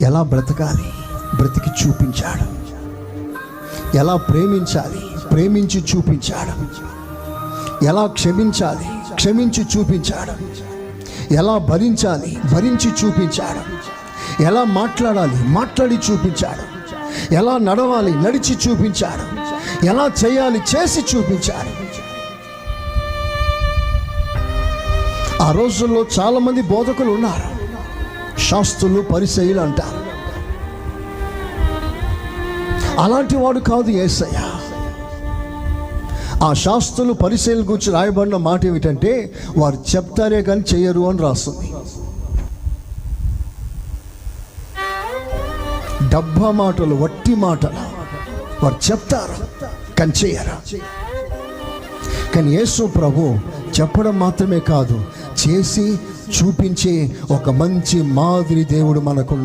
ఎలా బ్రతకాలి బ్రతికి చూపించాడు, ఎలా ప్రేమించాలి ప్రేమించి చూపించాడు, ఎలా క్షమించాలి క్షమించి చూపించాడు, ఎలా భరించాలి భరించి చూపించాడు, ఎలా మాట్లాడాలి మాట్లాడి చూపించాడు, ఎలా నడవాలి నడిచి చూపించాడు, ఎలా చేయాలి చేసి చూపించాడు. ఆ రోజుల్లో చాలామంది బోధకులు ఉన్నారు, శాస్త్రులు పరిసయ్యులు అంటారు. అలాంటి వాడు కాదు యేసయ్య. ఆ శాస్త్రులు పరిసయ్యుల గురించి రాయబడిన మాట ఏమిటంటే, వారు చెప్తారే కానీ చెయ్యరు అని రాస్తుంది. డబ్బా మాటలు వట్టి మాటలు, వారు చెప్తారు కానీ చెయ్యరు. కానీ యేసు ప్రభు చెప్పడం మాత్రమే కాదు, చేసి చూపించే ఒక మంచి మాదిరి దేవుడు మనకు.